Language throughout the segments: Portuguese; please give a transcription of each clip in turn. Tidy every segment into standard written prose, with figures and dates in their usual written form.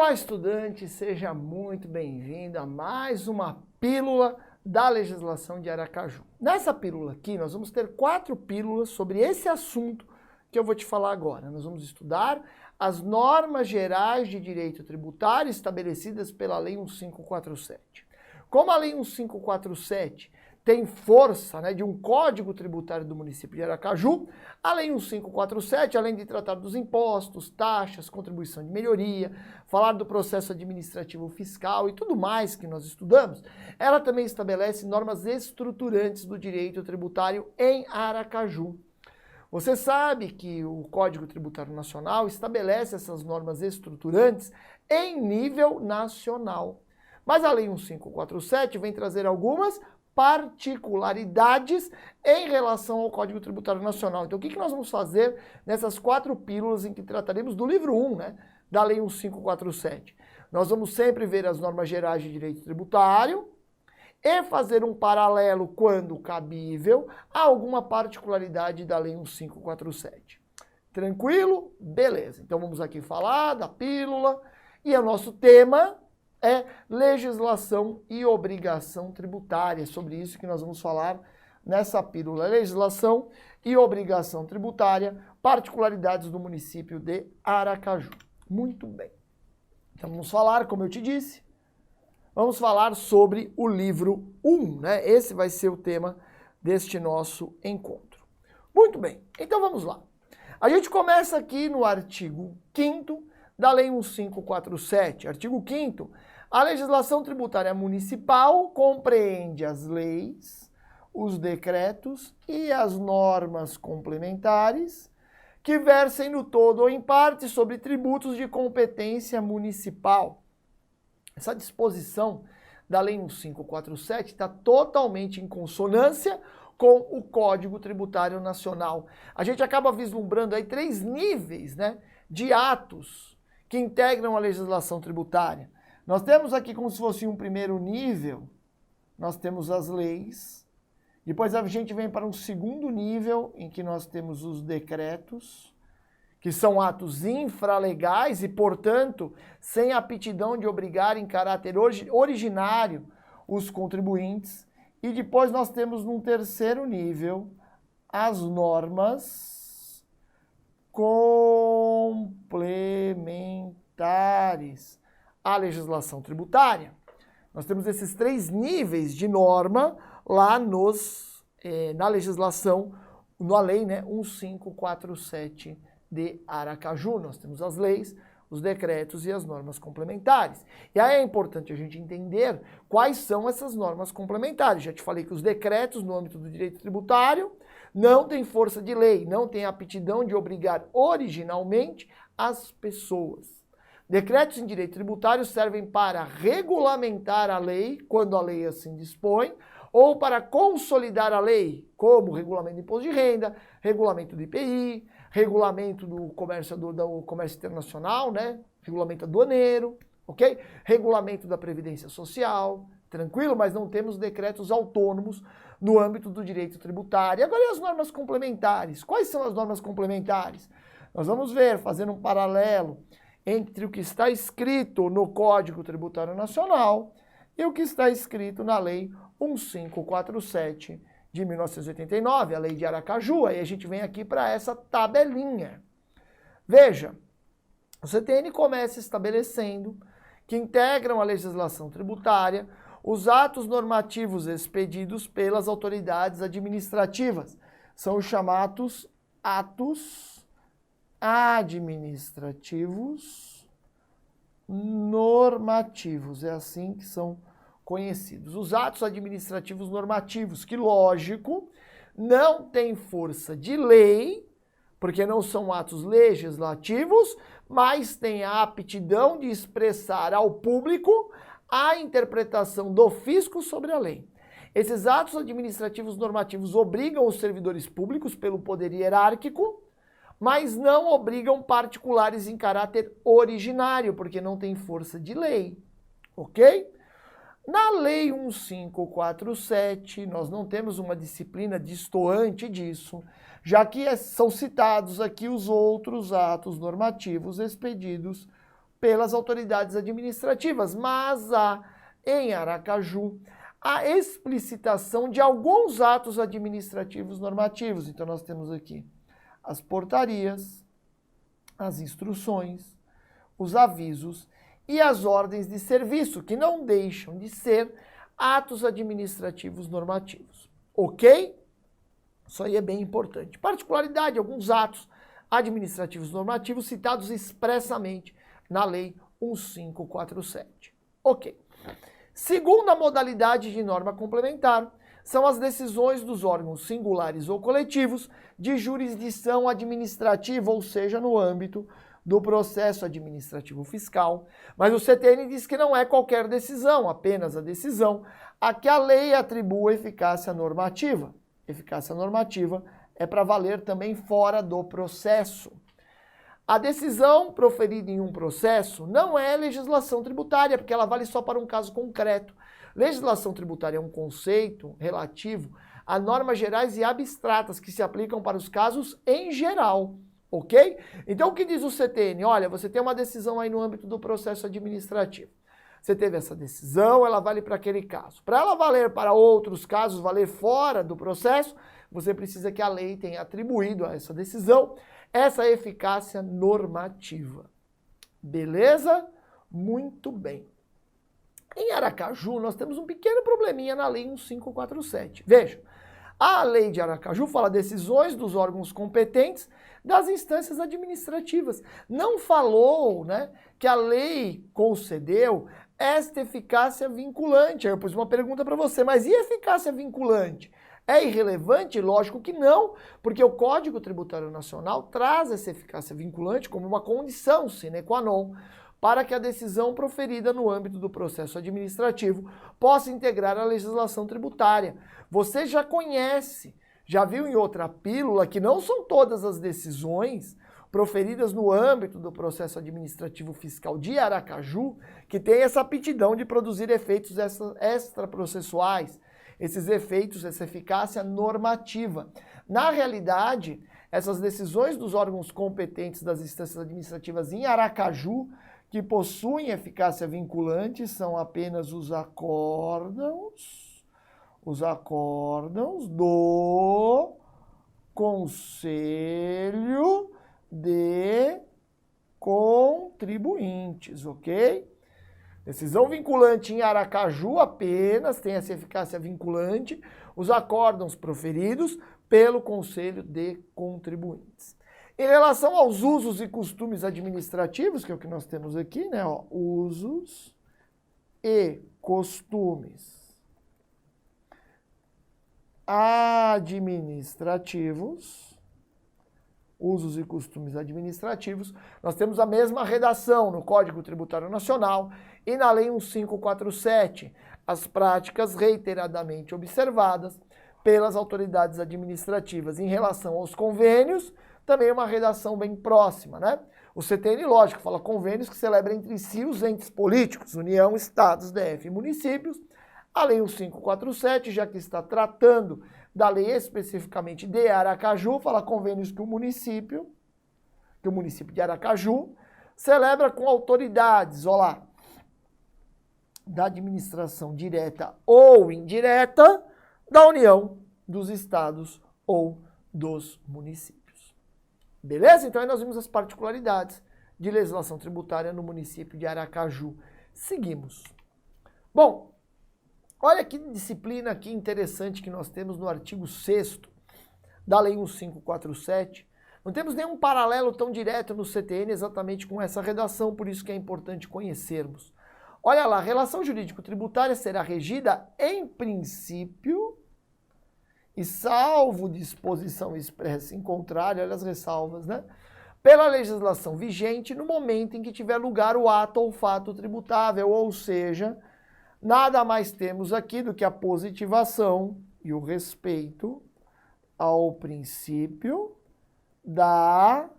Olá, estudante, seja muito bem-vindo a mais uma pílula da legislação de Aracaju. Nessa pílula aqui, nós vamos ter 4 pílulas sobre esse assunto que eu vou te falar agora. Nós vamos estudar as normas gerais de direito tributário estabelecidas pela Lei 1547. Como a Lei 1547 tem força, de um Código Tributário do município de Aracaju, a Lei 1547, além de tratar dos impostos, taxas, contribuição de melhoria, falar do processo administrativo fiscal e tudo mais que nós estudamos, ela também estabelece normas estruturantes do direito tributário em Aracaju. Você sabe que o Código Tributário Nacional estabelece essas normas estruturantes em nível nacional. Mas a Lei 1547 vem trazer algumas particularidades em relação ao Código Tributário Nacional. Então, o que nós vamos fazer nessas 4 pílulas em que trataremos do livro 1, da Lei 1547? Nós vamos sempre ver as normas gerais de direito tributário e fazer um paralelo, quando cabível, a alguma particularidade da Lei 1547. Tranquilo? Beleza. Então, vamos aqui falar da pílula e o nosso tema é legislação e obrigação tributária. É sobre isso que nós vamos falar nessa pílula. Legislação e obrigação tributária, particularidades do município de Aracaju. Muito bem. Então vamos falar, como eu te disse, vamos falar sobre o livro 1, Esse vai ser o tema deste nosso encontro. Muito bem, então vamos lá. A gente começa aqui no artigo 5º da Lei 1547. Artigo 5º, a legislação tributária municipal compreende as leis, os decretos e as normas complementares que versem no todo ou em parte sobre tributos de competência municipal. Essa disposição da Lei 1547 está totalmente em consonância com o Código Tributário Nacional. A gente acaba vislumbrando aí 3 níveis, de atos que integram a legislação tributária. Nós temos aqui como se fosse um primeiro nível, nós temos as leis, depois a gente vem para um segundo nível, em que nós temos os decretos, que são atos infralegais e, portanto, sem aptidão de obrigar em caráter originário os contribuintes. E depois nós temos num terceiro nível as normas complementares à legislação tributária. Nós temos esses 3 níveis de norma lá na legislação, na Lei 1547 de Aracaju. Nós temos as leis, os decretos e as normas complementares. E aí é importante a gente entender quais são essas normas complementares. Já te falei que os decretos no âmbito do direito tributário não têm força de lei, não têm aptidão de obrigar originalmente as pessoas. Decretos em direito tributário servem para regulamentar a lei, quando a lei assim dispõe, ou para consolidar a lei, como regulamento do imposto de renda, regulamento do IPI, regulamento do comércio internacional, regulamento aduaneiro, ok? Regulamento da Previdência Social, tranquilo? Mas não temos decretos autônomos no âmbito do direito tributário. Agora, e as normas complementares? Quais são as normas complementares? Nós vamos ver, fazendo um paralelo entre o que está escrito no Código Tributário Nacional e o que está escrito na Lei 1547 de 1989, a Lei de Aracaju. Aí a gente vem aqui para essa tabelinha. Veja, o CTN começa estabelecendo que integram a legislação tributária os atos normativos expedidos pelas autoridades administrativas. São os chamados atos administrativos normativos, é assim que são conhecidos. Os atos administrativos normativos, que, lógico, não têm força de lei, porque não são atos legislativos, mas têm a aptidão de expressar ao público a interpretação do fisco sobre a lei. Esses atos administrativos normativos obrigam os servidores públicos pelo poder hierárquico, mas não obrigam particulares em caráter originário, porque não tem força de lei, ok? Na Lei 1547, nós não temos uma disciplina distoante disso, já que são citados aqui os outros atos normativos expedidos pelas autoridades administrativas, mas há em Aracaju a explicitação de alguns atos administrativos normativos. Então nós temos aqui as portarias, as instruções, os avisos e as ordens de serviço, que não deixam de ser atos administrativos normativos. Ok? Isso aí é bem importante. Particularidade, alguns atos administrativos normativos citados expressamente na Lei 1547. Ok. Segunda modalidade de norma complementar são as decisões dos órgãos singulares ou coletivos de jurisdição administrativa, ou seja, no âmbito do processo administrativo fiscal. Mas o CTN diz que não é qualquer decisão, apenas a decisão a que a lei atribua eficácia normativa. Eficácia normativa é para valer também fora do processo. A decisão proferida em um processo não é legislação tributária, porque ela vale só para um caso concreto. Legislação tributária é um conceito relativo a normas gerais e abstratas que se aplicam para os casos em geral, ok? Então o que diz o CTN? Olha, você tem uma decisão aí no âmbito do processo administrativo. Você teve essa decisão, ela vale para aquele caso. Para ela valer para outros casos, valer fora do processo, você precisa que a lei tenha atribuído a essa decisão essa eficácia normativa. Beleza? Muito bem. Em Aracaju, nós temos um pequeno probleminha na Lei 1547. Veja, a Lei de Aracaju fala decisões dos órgãos competentes das instâncias administrativas. Não falou, né, que a lei concedeu esta eficácia vinculante. Aí eu pus uma pergunta para você, mas e eficácia vinculante? É irrelevante? Lógico que não, porque o Código Tributário Nacional traz essa eficácia vinculante como uma condição sine qua non para que a decisão proferida no âmbito do processo administrativo possa integrar a legislação tributária. Você já conhece, já viu em outra pílula que não são todas as decisões proferidas no âmbito do processo administrativo fiscal de Aracaju que tem essa aptidão de produzir efeitos extraprocessuais. Esses efeitos, essa eficácia normativa. Na realidade, essas decisões dos órgãos competentes das instâncias administrativas em Aracaju, que possuem eficácia vinculante, são apenas os acórdãos do Conselho de Contribuintes, ok? Decisão vinculante em Aracaju apenas tem essa eficácia vinculante, os acórdãos proferidos pelo Conselho de Contribuintes. Em relação aos usos e costumes administrativos, que é o que nós temos aqui, né? Ó, usos e costumes administrativos. Usos e costumes administrativos, nós temos a mesma redação no Código Tributário Nacional e na Lei 1547, as práticas reiteradamente observadas pelas autoridades administrativas em relação aos convênios, também uma redação bem próxima, né? O CTN, lógico, fala convênios que celebram entre si os entes políticos, União, Estados, DF e municípios. A Lei 1547, já que está tratando da lei especificamente de Aracaju, fala convênios que o município de Aracaju celebra com autoridades, olha lá, da administração direta ou indireta da União, dos estados ou dos municípios. Beleza? Então aí nós vimos as particularidades de legislação tributária no município de Aracaju. Seguimos. Bom, olha que disciplina aqui interessante que nós temos no artigo 6º da Lei 1547. Não temos nenhum paralelo tão direto no CTN exatamente com essa redação, por isso que é importante conhecermos. Olha lá, a relação jurídico-tributária será regida em princípio e salvo disposição expressa em contrário, olha as ressalvas, né? Pela legislação vigente no momento em que tiver lugar o ato ou fato tributável, ou seja, nada mais temos aqui do que a positivação e o respeito ao princípio da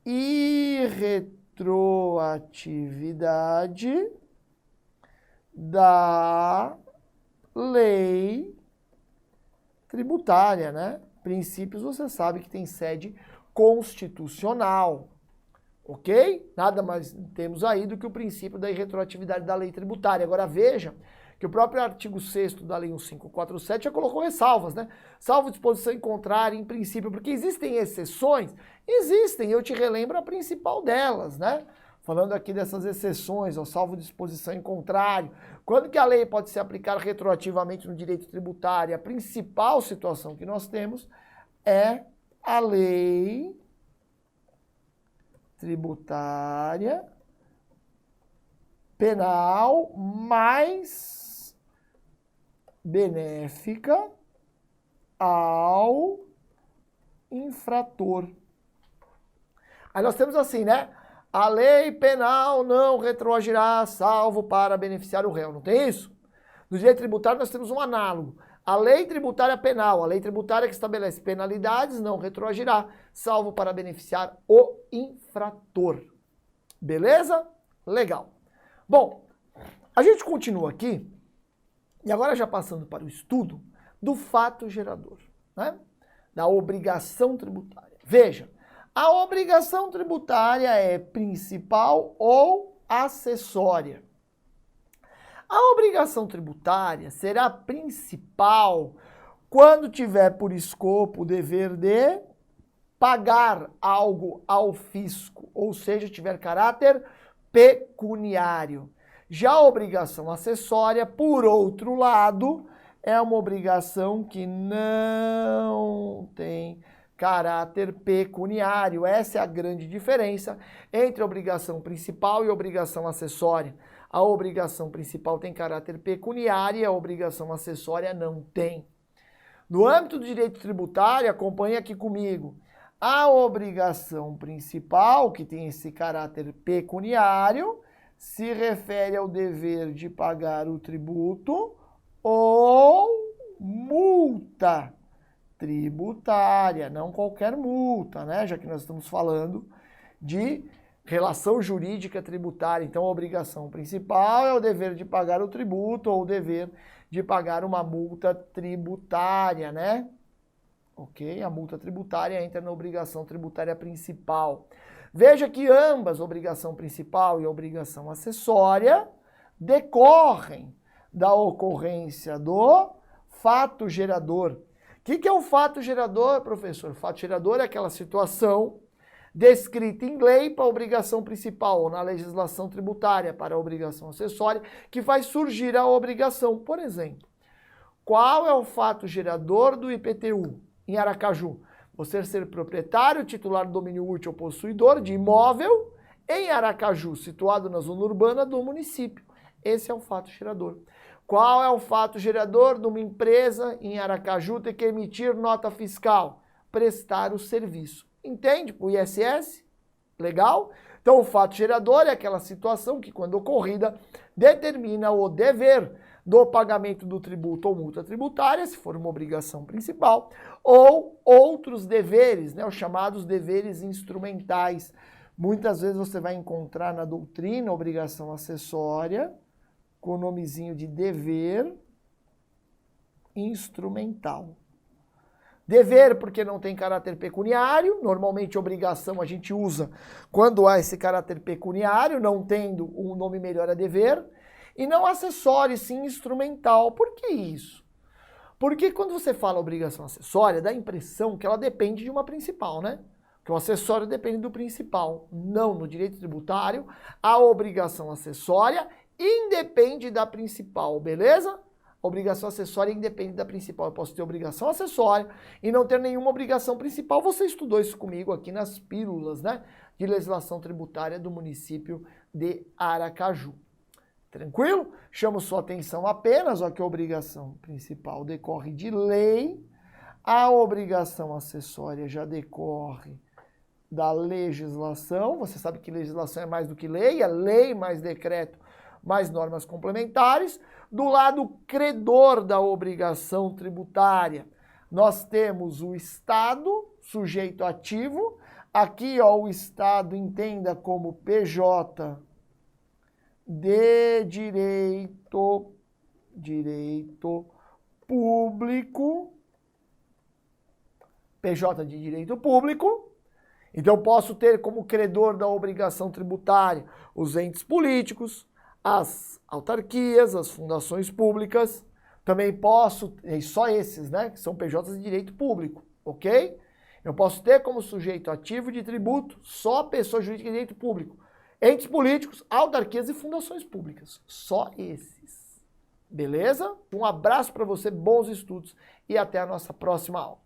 irretroatividade da lei tributária, né? Princípios você sabe que tem sede constitucional, Ok? Nada mais temos aí do que o princípio da irretroatividade da lei tributária. Agora veja que o próprio artigo 6º da Lei 1547 já colocou ressalvas, né? Salvo disposição em contrário, em princípio, porque existem exceções? Existem, eu te relembro a principal delas, né? Falando aqui dessas exceções, ó, salvo disposição em contrário. Quando que a lei pode se aplicar retroativamente no direito tributário? A principal situação que nós temos é a lei tributária penal mais benéfica ao infrator. Aí nós temos assim, né? A lei penal não retroagirá salvo para beneficiar o réu. Não tem isso? No direito tributário nós temos um análogo. A lei tributária penal, a lei tributária que estabelece penalidades, não retroagirá, salvo para beneficiar o infrator. Beleza? Legal. Bom, a gente continua aqui, e agora já passando para o estudo do fato gerador, né? Da obrigação tributária. Veja, a obrigação tributária é principal ou acessória? A obrigação tributária será principal quando tiver por escopo o dever de pagar algo ao fisco, ou seja, tiver caráter pecuniário. Já a obrigação acessória, por outro lado, é uma obrigação que não tem caráter pecuniário. Essa é a grande diferença entre a obrigação principal e a obrigação acessória. A obrigação principal tem caráter pecuniário e a obrigação acessória não tem. No âmbito do direito tributário, acompanhe aqui comigo. A obrigação principal, que tem esse caráter pecuniário, se refere ao dever de pagar o tributo ou multa tributária, não qualquer multa, né? Já que nós estamos falando de relação jurídica tributária. Então, a obrigação principal é o dever de pagar o tributo ou o dever de pagar uma multa tributária, né? Ok? A multa tributária entra na obrigação tributária principal. Veja que ambas, obrigação principal e obrigação acessória, decorrem da ocorrência do fato gerador. O que é o fato gerador, professor? O fato gerador é aquela situação descrita em lei para a obrigação principal ou na legislação tributária para a obrigação acessória que faz surgir a obrigação. Por exemplo, qual é o fato gerador do IPTU em Aracaju? Você ser proprietário, titular do domínio útil ou possuidor de imóvel em Aracaju, situado na zona urbana do município. Esse é o fato gerador. Qual é o fato gerador de uma empresa em Aracaju ter que emitir nota fiscal? Prestar o serviço. Entende? O ISS? Legal? Então, o fato gerador é aquela situação que, quando ocorrida, determina o dever do pagamento do tributo ou multa tributária, se for uma obrigação principal, ou outros deveres, né, os chamados deveres instrumentais. Muitas vezes você vai encontrar na doutrina obrigação acessória, com o nomezinho de dever instrumental. Dever, porque não tem caráter pecuniário, normalmente obrigação a gente usa quando há esse caráter pecuniário, não tendo um nome melhor a dever, e não acessório, sim instrumental. Por que isso? Porque quando você fala obrigação acessória, dá a impressão que ela depende de uma principal, né? Que o acessório depende do principal. Não, no direito tributário, a obrigação acessória independe da principal, beleza? Obrigação acessória independe da principal. Eu posso ter obrigação acessória e não ter nenhuma obrigação principal. Você estudou isso comigo aqui nas pílulas, né? De legislação tributária do município de Aracaju. Tranquilo? Chamo sua atenção apenas ó, que a obrigação principal decorre de lei, a obrigação acessória já decorre da legislação. Você sabe que legislação é mais do que lei, é lei mais decreto, mais normas complementares. Do lado credor da obrigação tributária, nós temos o Estado, sujeito ativo. Aqui, ó, o Estado entenda como PJ de direito público, PJ de direito público, Então, posso ter como credor da obrigação tributária os entes políticos, as autarquias, as fundações públicas. Também posso, e só esses, né, que são PJs de direito público, ok? Eu posso ter como sujeito ativo de tributo só pessoa jurídica de direito público. Entes políticos, autarquias e fundações públicas. Só esses. Beleza? Um abraço para você, bons estudos e até a nossa próxima aula.